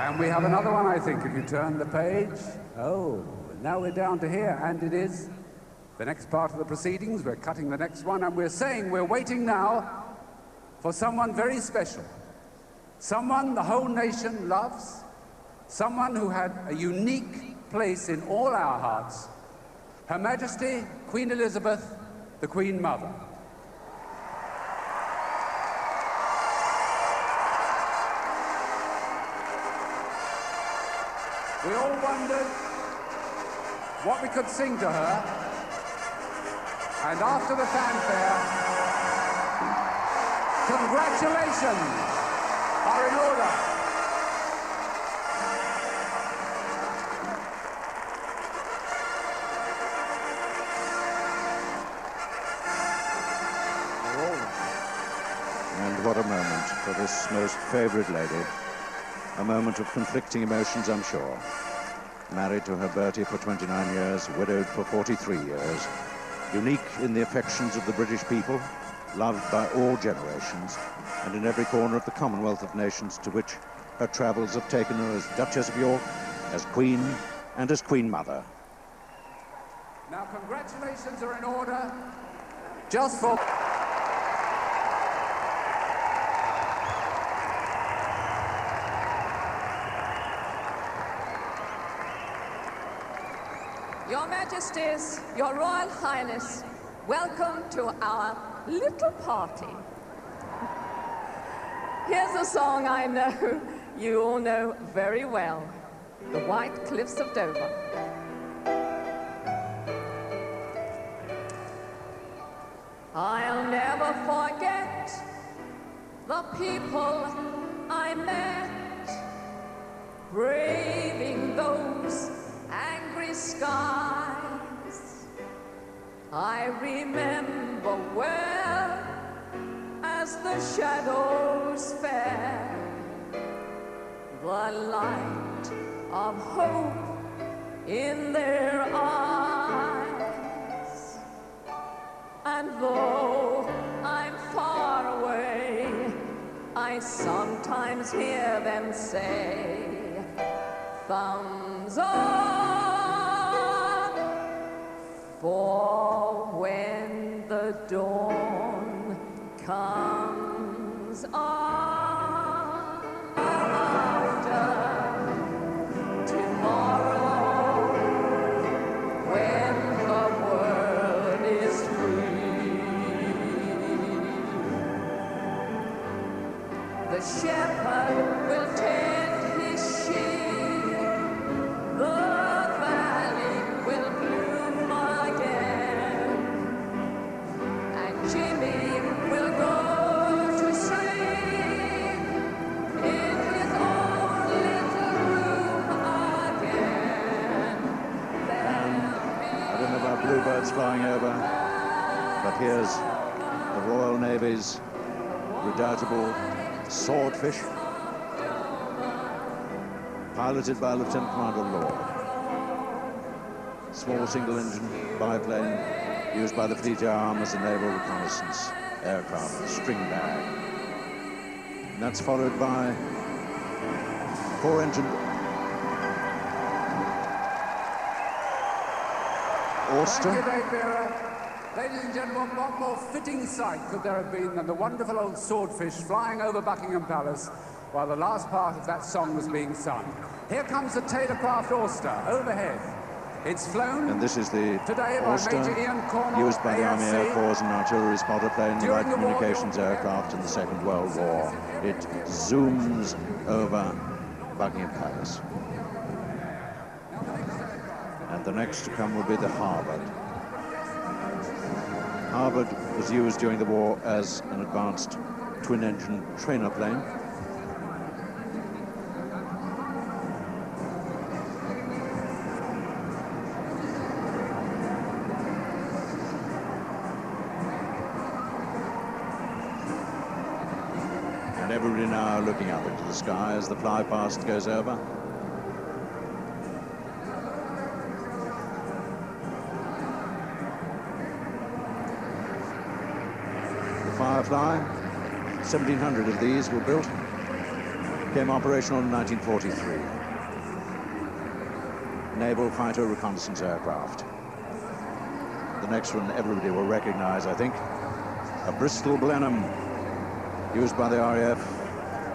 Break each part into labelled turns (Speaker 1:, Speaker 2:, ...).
Speaker 1: And we have another one, I think, if you turn the page. Oh, now we're down to here, and it is the next part of the proceedings. We're cutting the next one, and we're saying we're waiting now for someone very special. Someone the whole nation loves. Someone who had a unique place in all our hearts. Her Majesty, Queen Elizabeth, the Queen Mother. We all wondered what we could sing to her, and after the fanfare, congratulations are in order.
Speaker 2: And what a moment for this most favourite lady. A moment of conflicting emotions, I'm sure. Married to her Bertie for 29 years, widowed for 43 years. Unique in the affections of the British people, loved by all generations, and in every corner of the Commonwealth of Nations to which her travels have taken her as Duchess of York, as Queen, and as Queen Mother.
Speaker 1: Now, congratulations are in order. Just for...
Speaker 3: Your Majesties, Your Royal Highness, welcome to our little party. Here's a song I know you all know very well, The White Cliffs of Dover. I'll never forget the people I met, braving those angry skies. I remember well as the shadows fell, the light of hope in their eyes. And though I'm far away, I sometimes hear them say, thumbs up, for when the dawn comes on after tomorrow, when the world is free, the shepherd will tend his sheep, the valley will bloom again, and Jimmy will go to sleep in his own little room again.
Speaker 2: I don't know about bluebirds flying over, but here's the Royal Navy's redoubtable Swordfish, piloted by Lieutenant Commander Lord. Small single-engine biplane used by the Fleet Arm as a naval reconnaissance aircraft, string bag. And that's followed by four-engine Auster.
Speaker 1: Thank you, Dave Vera. Ladies and gentlemen, what more fitting sight could there have been than the wonderful old Swordfish flying over Buckingham Palace while the last part of that song was being sung. Here comes the Taylorcraft Auster overhead. It's flown
Speaker 2: And this is the
Speaker 1: today by
Speaker 2: Auster,
Speaker 1: Major Ian Cornwall,
Speaker 2: used by the Army
Speaker 1: AFC.
Speaker 2: Air Corps as an artillery spotter plane, the light
Speaker 1: During the war,
Speaker 2: communications aircraft in the Second World War. It zooms over Buckingham Palace. And the next to come will be the Harvard. Harvard was used during the war as an advanced twin-engine trainer plane. And everybody now looking up into the sky as the flypast goes over. Firefly, 1,700 of these were built. became operational in 1943. Naval fighter reconnaissance aircraft. The next one everybody will recognize, I think. A Bristol Blenheim, used by the RAF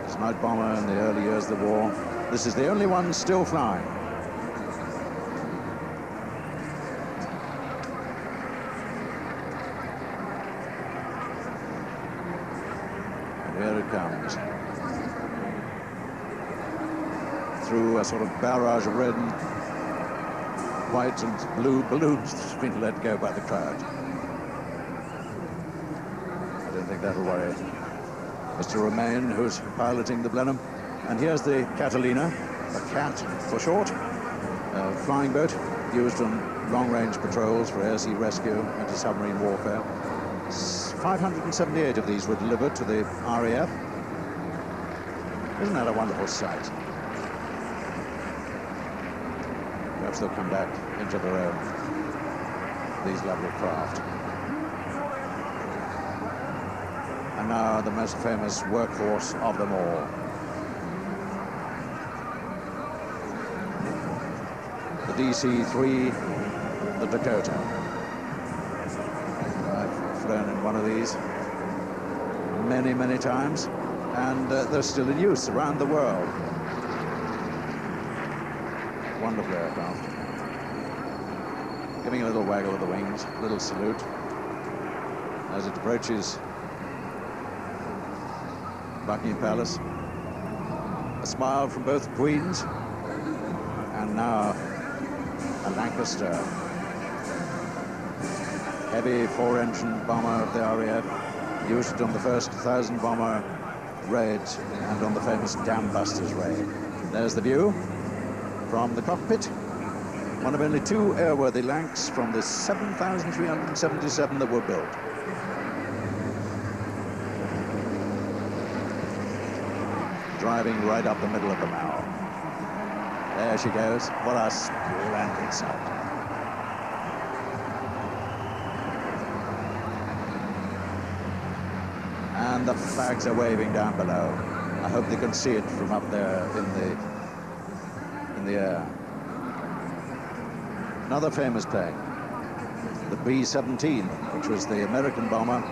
Speaker 2: as night bomber in the early years of the war. This is the only one still flying. And here it comes. Through a sort of barrage of red and white and blue balloons that's been let go by the crowd. I don't think that'll worry Mr. Romain, who's piloting the Blenheim. And here's the Catalina, a CAT for short, a flying boat used on long-range patrols for air-sea rescue, anti-submarine warfare. 578 of these were delivered to the RAF. Isn't that a wonderful sight? Perhaps they'll come back into their own, these lovely craft. And now the most famous workhorse of them all. The DC-3, the Dakota. I've flown in one of these many, many times, and they're still in use around the world. Wonderful aircraft. Giving a little waggle of the wings, a little salute as it approaches Buckingham Palace. A smile from both queens, and now a Lancaster, heavy four-engine bomber of the RAF, used on the first 1,000 bomber raid and on the famous Dam Busters raid. There's the view from the cockpit. One of only two airworthy Lancs from the 7,377 that were built. Driving right up the middle of the Mall. There she goes. What a splendid sight. And the flags are waving down below. I hope they can see it from up there in the air. Another famous plane, the B-17, which was the American bomber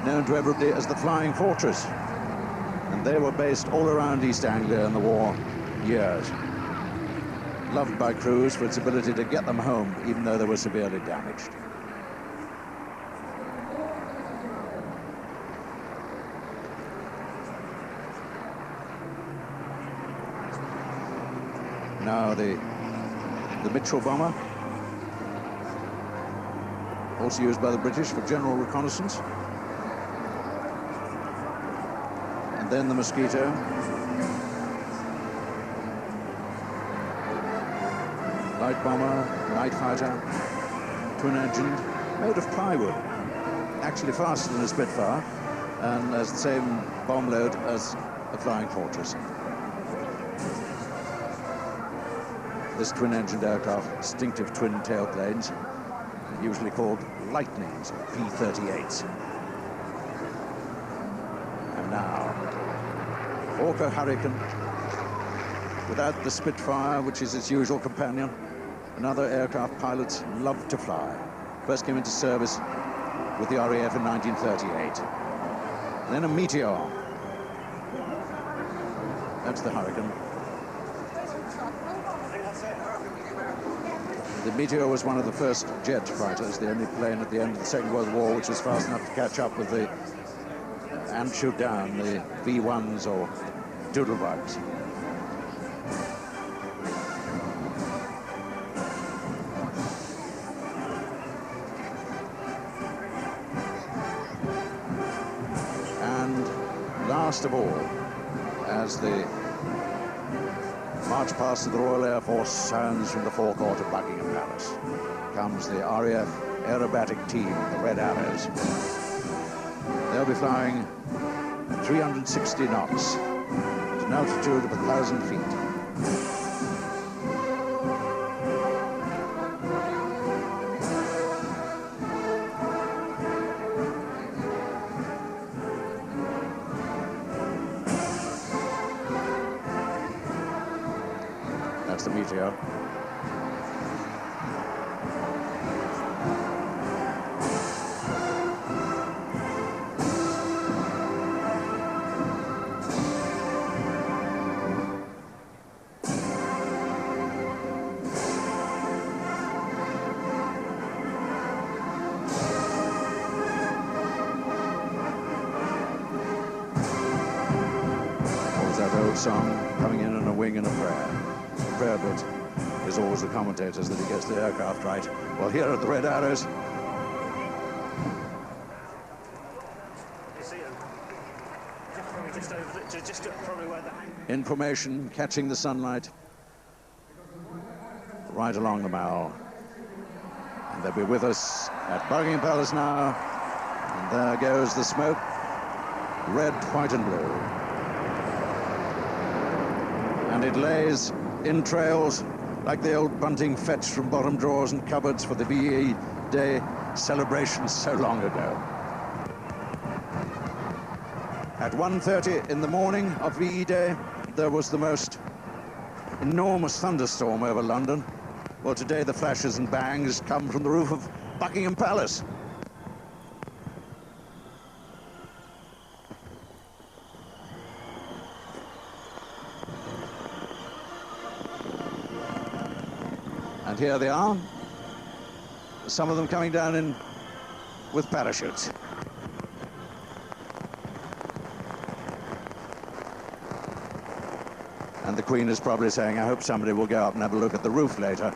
Speaker 2: known to everybody as the Flying Fortress. And they were based all around East Anglia in the war years. Loved by crews for its ability to get them home, even though they were severely damaged. Now the Mitchell bomber, also used by the British for general reconnaissance. And then the Mosquito. Light bomber, night fighter, twin-engined, made of plywood. Actually faster than a Spitfire, and has the same bomb load as a Flying Fortress. This twin-engined aircraft, distinctive twin tailplanes, usually called Lightnings, P-38s. And now, Hawker Hurricane, without the Spitfire, which is its usual companion. Another aircraft pilots love to fly. First came into service with the RAF in 1938. And then a Meteor. That's the Hurricane. The Meteor was one of the first jet fighters, the only plane at the end of the Second World War which was fast enough to catch up with the and shoot down the V-1s or doodlebugs. And last of all, as the march past of the Royal Air Force sounds from the forecourt of Buckingham Palace, comes the RAF aerobatic team, the Red Arrows. They'll be flying 360 knots at an altitude of 1,000 feet. past the meteor. That old song, coming in on a wing and a prayer. The prayer bit is always the commentators that he gets the aircraft right. Well, here are the red arrows. Information catching the sunlight right along the mall. And they'll be with us at Buckingham Palace now. And there goes the smoke, red, white and blue. And it lays in trails like the old bunting fetched from bottom drawers and cupboards for the VE Day celebrations so long ago. At 1:30 in the morning of VE Day, there was the most enormous thunderstorm over London. Well, today the flashes and bangs come from the roof of Buckingham Palace. And here they are, some of them coming down in with parachutes. And the Queen is probably saying, I hope somebody will go up and have a look at the roof later.